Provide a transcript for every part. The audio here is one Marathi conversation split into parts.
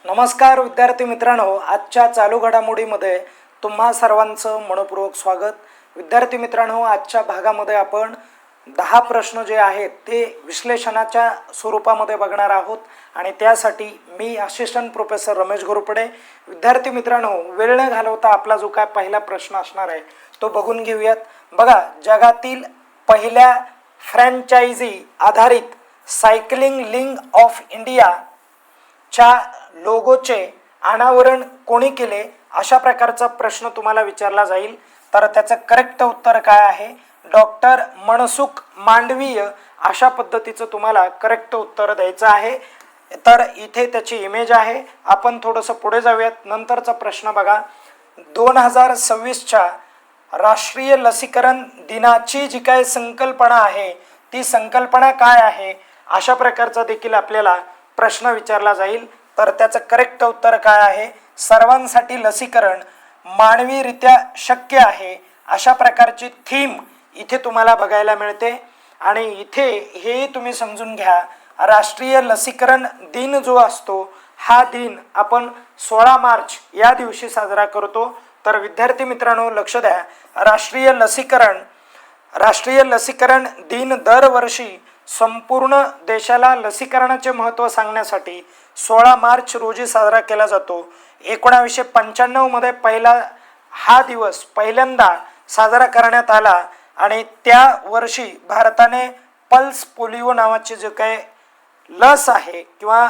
नमस्कार विद्यार्थी मित्रांनो, आजच्या चालू घडामोडीमध्ये तुम्हा सर्वांचं मनपूर्वक स्वागत। विद्यार्थी मित्रांनो, आजच्या भागामध्ये आपण 10 प्रश्न जे आहेत ते विश्लेषणाच्या स्वरूपामध्ये बघणार आहोत आणि त्यासाठी मी असिस्टंट प्रोफेसर रमेश घोरपडे। विद्यार्थी मित्रांनो, वेळ न घालवता आपला जो काय पहिला प्रश्न असणार आहे तो बघून घेऊयात। बघा, जगातील पहिल्या फ्रँचायझी आधारित सायकलिंग लीग ऑफ इंडिया च्या लोगोचे अनावरण कोणी केले, अशा प्रकारचा प्रश्न तुम्हाला विचारला जाईल। तर त्याचं करेक्ट उत्तर काय आहे? डॉक्टर मनसुख मांडवीय अशा पद्धतीचं तुम्हाला करेक्ट उत्तर द्यायचं आहे। तर इथे त्याची इमेज आहे। आपण थोडंसं पुढे जाऊयात। नंतरचा प्रश्न बघा, 2026च्या राष्ट्रीय लसीकरण दिनाची जी काय संकल्पना आहे ती संकल्पना काय आहे, अशा प्रकारचा देखील आपल्याला प्रश्न विचारला जाईल। तर त्याचं करेक्ट उत्तर काय आहे? सर्वांसाठी लसीकरण मानवीरित्या शक्य आहे, अशा प्रकारची थीम इथे तुम्हाला बघायला मिळते। आणि इथे हे तुम्ही समजून घ्या, राष्ट्रीय लसीकरण दिन जो असतो हा दिन आपण 16 मार्च या दिवशी साजरा करतो। तर विद्यार्थी मित्रांनो, लक्ष द्या, राष्ट्रीय लसीकरण दिन दरवर्षी संपूर्ण देशाला लसीकरणाचे महत्त्व सांगण्यासाठी 16 मार्च रोजी साजरा केला जातो। 1995 मध्ये हा दिवस पहिल्यांदा साजरा करण्यात आला आणि त्या वर्षी भारताने पल्स पोलिओ नावाची जो काय लस आहे किंवा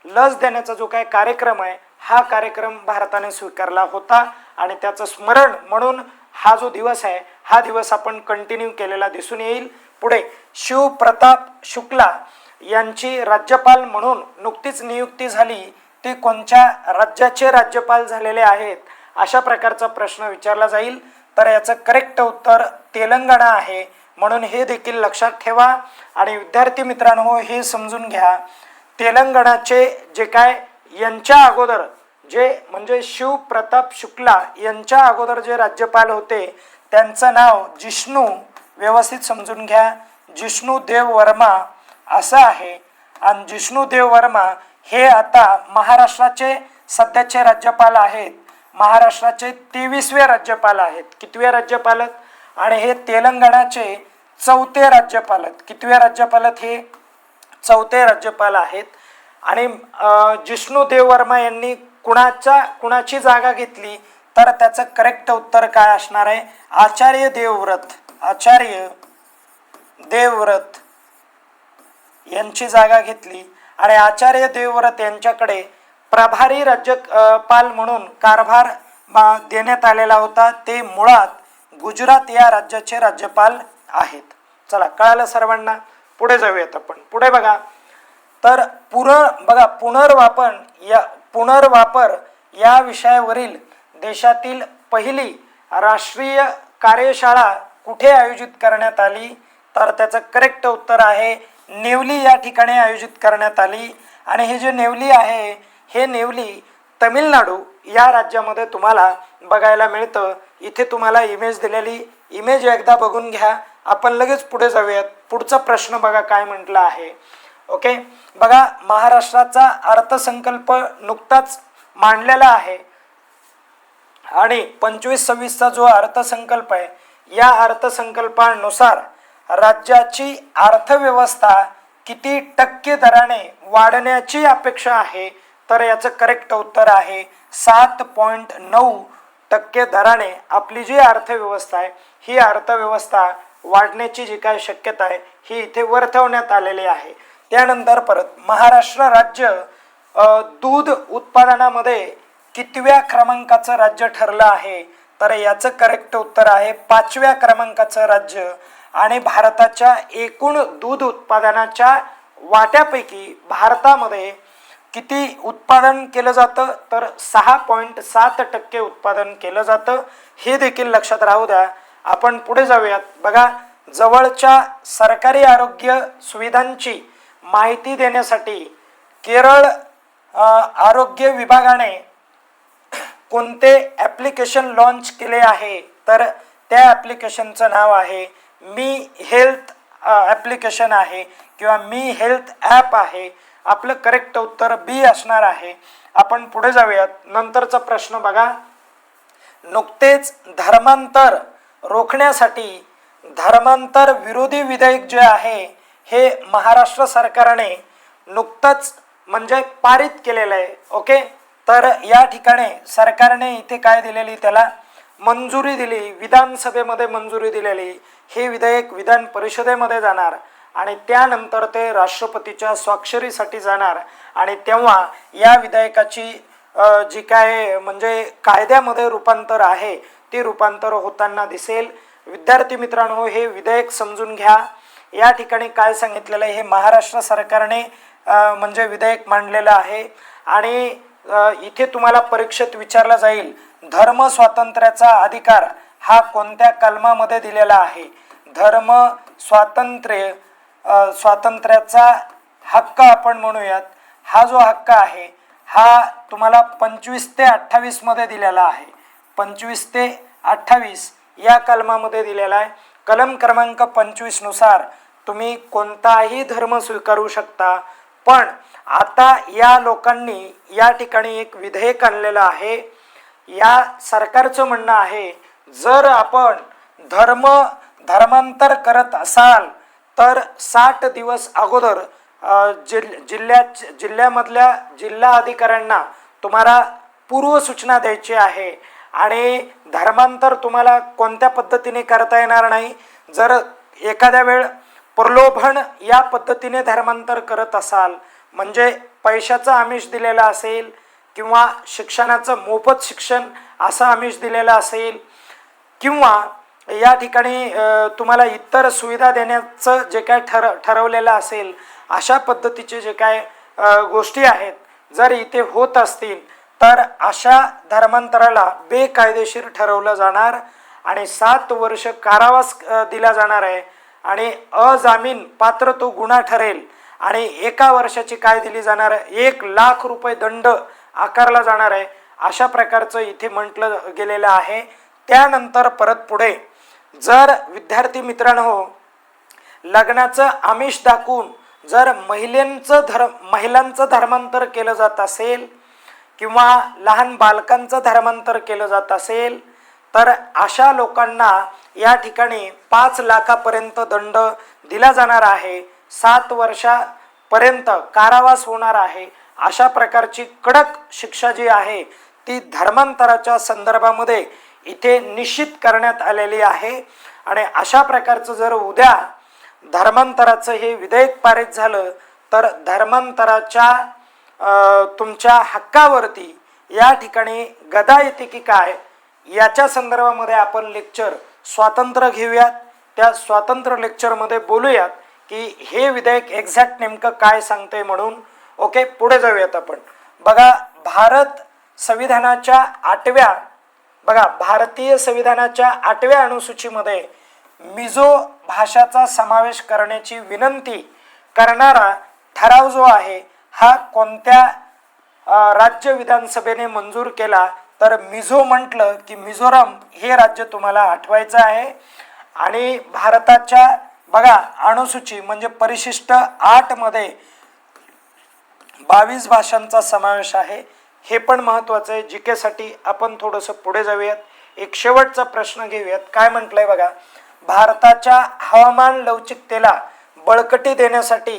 लस देण्याचा जो काय कार्यक्रम आहे हा कार्यक्रम भारताने स्वीकारला होता आणि त्याचं स्मरण म्हणून हा जो दिवस आहे हा दिवस आपण कंटिन्यू केलेला दिसून येईल। पुढे, शिवप्रताप शुक्ला यांची राज्यपाल म्हणून नुकतीच नियुक्ती झाली, ते कोणत्या राज्याचे राज्यपाल झालेले आहेत, अशा प्रकारचा प्रश्न विचारला जाईल। तर याचं करेक्ट उत्तर तेलंगणा आहे, म्हणून हे देखील लक्षात ठेवा। आणि विद्यार्थी मित्रांनो, हे समजून घ्या, तेलंगणाचे जे काय यांच्या अगोदर जे म्हणजे शिवप्रताप शुक्ला यांच्या अगोदर जे राज्यपाल होते त्यांचं नाव जिष्णू, व्यवस्थित समजून घ्या, जिष्णू देव वर्मा असं आहे। आणि जिष्णू देव वर्मा हे आता महाराष्ट्राचे सध्याचे राज्यपाल आहेत, महाराष्ट्राचे 23वे राज्यपाल आहेत। कितवे राज्यपाल? आणि हे तेलंगणाचे 4थे राज्यपाल आहेत। कितवे राज्यपाल? हे 4थे राज्यपाल आहेत। आणि जिष्णू देव वर्मा यांनी कुणाची जागा घेतली, तर त्याचं करेक्ट उत्तर काय असणार आहे? आचार्य देवव्रत यांची जागा घेतली। आणि आचार्य देवव्रत यांच्याकडे प्रभारी राज्यपाल म्हणून कारभार देण्यात आलेला होता। ते मुळात गुजरात या राज्याचे राज्यपाल आहेत। चला, कळालं सर्वांना? पुढे जाऊयात आपण। पुढे बघा, तर पुनर्वापर या विषयावरील देशातील पहिली राष्ट्रीय कार्यशाळा कुठे आयोजित करण्यात आली, तर त्याचं करेक्ट उत्तर आहे नेवली या ठिकाणी आयोजित करण्यात आली। आणि हे जे नेवली आहे हे नेवली तमिळनाडू या राज्यामध्ये तुम्हाला बघायला मिळतं। इथे तुम्हाला इमेज दिलेली, इमेज एकदा बघून घ्या। आपण लगेच पुढे जाऊयात। पुढचा प्रश्न बघा काय म्हटलं आहे। ओके, बघा, महाराष्ट्राचा अर्थसंकल्प नुकताच मांडलेला आहे आणि 25-26चा जो अर्थसंकल्प आहे या अर्थसंकल्पानुसार राज्याची अर्थव्यवस्था किती टक्के दराने वाढण्याची अपेक्षा आहे, तर याचं करेक्ट उत्तर आहे 7.9% दराने आपली जी अर्थव्यवस्था आहे ही अर्थव्यवस्था वाढण्याची जी काय शक्यता आहे ही इथे वर्तवण्यात आलेली आहे। त्यानंतर परत, महाराष्ट्र राज्य दूध उत्पादनामध्ये कितव्या क्रमांकाचं राज्य ठरलं आहे, तर याचं करेक्ट उत्तर आहे 5व्या क्रमांकाचं राज्य। आणि भारताच्या एकूण दूध उत्पादनाच्या वाट्यापैकी भारतामध्ये किती उत्पादन केलं जातं, तर 6.7% उत्पादन केलं जातं। हे देखील लक्षात राहू द्या। आपण पुढे जाऊयात। बघा, जवळच्या सरकारी आरोग्य सुविधांची माहिती देण्यासाठी केरळ आरोग्य विभागाने कोणते ॲप्लिकेशन लॉन्च केले आहे, तर त्या ॲप्लिकेशनचं नाव आहे मी हेल्थ ॲप्लिकेशन आहे किंवा मी हेल्थ ॲप आहे, आपलं करेक्ट उत्तर बी असणार आहे. आपण पुढे जाऊयात. नंतरचा प्रश्न बघा. नुकतेच धर्मांतर रोखण्यासाठी धर्मांतर विरोधी विधेयक जे आहे हे महाराष्ट्र सरकारने नुकतंच म्हणजे पारित केलेलं आहे. ओके, तर या ठिकाणी सरकारने इथे काय दिलेली, त्याला मंजुरी दिली, विधानसभेमध्ये मंजुरी दिलेली. हे विधेयक विधान परिषदेमध्ये जाणार आणि त्यानंतर ते राष्ट्रपतीच्या स्वाक्षरीसाठी जाणार आणि तेव्हा या विधेयकाची जी काय म्हणजे कायद्यामध्ये रूपांतर आहे ते रूपांतर होताना दिसेल. विद्यार्थी मित्रांनो, हे विधेयक समजून घ्या. या ठिकाणी काय सांगितलेलं आहे, हे महाराष्ट्र सरकारने म्हणजे विधेयक मांडलेलं आहे आणि इथे तुम्हाला परीक्षेत विचारला जाईल धर्म स्वातंत्र्याचा अधिकार हा कोणत्या कलमामध्ये दिलेला आहे. धर्म स्वातंत्र्याचा हक्क आपण म्हणूयात. हा जो हक्क आहे हा तुम्हाला 25 ते 28 मध्ये दिलेला आहे. 25 ते 28 या कलमामध्ये दिलेला आहे. कलम क्रमांक 25 नुसार तुम्ही कोणताही धर्म स्वीकारू शकता. पण आता या लोकांनी या ठिकाणी एक विधेयक आणलेलं आहे. या सरकारचं म्हणणं आहे जर आपण धर्मांतर करत असाल तर 60 दिवस अगोदर जिल्ह्यामधल्या जिल्हा अधिकाऱ्यांना तुम्हाला पूर्व सूचना द्यायची आहे आणि धर्मांतर तुम्हाला कोणत्या पद्धतीने करता येणार नाही. जर एखाद्या वेळ प्रलोभन या पद्धतीने धर्मांतर करत असाल म्हणजे पैशाचं आमिष दिलेलं असेल किंवा शिक्षणाचं मोफत शिक्षण असं आमिष दिलेलं असेल किंवा या ठिकाणी तुम्हाला इतर सुविधा देण्याचं जे काय ठरवलेलं असेल अशा पद्धतीचे जे काय गोष्टी आहेत जर इथे होत असतील तर अशा धर्मांतराला बेकायदेशीर ठरवलं जाणार आणि 7 वर्ष कारावास दिला जाणार आहे आणि अजामीन पात्र तो गुन्हा ठरेल आणि 1 वर्षाची काय दिली जाणार आहे, 1 लाख रुपये दंड आकारला जाणार आहे. अशा प्रकारचं इथे म्हटलं गेलेलं आहे. त्यानंतर परत पुढे जर विद्यार्थी मित्रांनो लग्नाचं आमिष दाखवून जर महिलांचं धर्मांतर केलं जात असेल किंवा लहान बालकांचं धर्मांतर केलं जात असेल तर अशा लोकांना या ठिकाणी 5 लाखापर्यंत दंड दिला जाणार आहे. 7 वर्षापर्यंत कारावास होणार आहे. अशा प्रकारची कडक शिक्षा जी आहे ती धर्मांतराच्या संदर्भामध्ये इथे निश्चित करण्यात आलेली आहे. आणि अशा प्रकारचं जर उद्या धर्मांतराचं हे विधेयक पारित झालं तर धर्मांतराच्या तुमच्या हक्कावरती या ठिकाणी गदा येते की काय याच्या संदर्भामध्ये आपण लेक्चर स्वातंत्र्य घेऊयात. त्या स्वातंत्र्य लेक्चरमध्ये बोलूयात की हे विधेयक एक्झॅक्ट नेमकं काय सांगते म्हणून. ओके, पुढे जाऊयात आपण. बघा भारतीय संविधानाच्या 8व्या अनुसूचीमध्ये मिझो भाषाचा समावेश करण्याची विनंती करणारा ठराव जो आहे हा कोणत्या राज्य विधानसभेने मंजूर केला तर मिझो म्हटलं की मिझोरम हे राज्य तुम्हाला आठवायचं आहे. आणि भारताच्या बघा अनुसूची म्हणजे परिशिष्ट 8 मध्ये 22 भाषांचा समावेश आहे. हे पण महत्त्वाचं आहे. जीके साठी आपण थोडंसं पुढे जाऊयात. एक शेवटचा प्रश्न घेऊयात. काय म्हटलंय बघा, भारताच्या हवामान लवचिकतेला बळकटी देण्यासाठी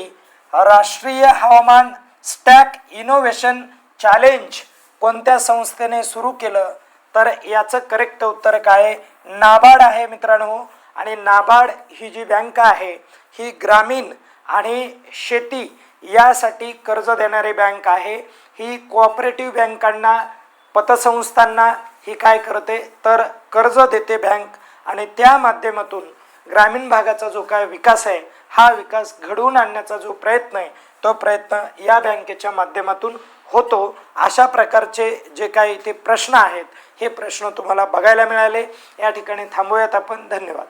राष्ट्रीय हवामान स्टॅक इनोव्हेशन चॅलेंज कोणत्या संस्थेने सुरू केलं तर याचं करेक्ट उत्तर काय आहे, नाबार्ड आहे मित्रांनो. आणि नाबार्ड ही जी बँक आहे ही ग्रामीण आणि शेती यासाठी कर्ज देणारी बँक आहे. ही कोऑपरेटिव्ह बँकांना पतसंस्थांना ही काय करते तर कर्ज देते बँक आणि त्या माध्यमातून ग्रामीण भागाचा जो काय विकास आहे हा विकास घडवून आणण्याचा जो प्रयत्न आहे तो प्रयत्न या बँकेच्या माध्यमातून होतो. अशा प्रकारचे जे काही इथे प्रश्न आहेत हे प्रश्न तुम्हाला बघायला मिळाले. या ठिकाणी थांबूयात आपण. धन्यवाद.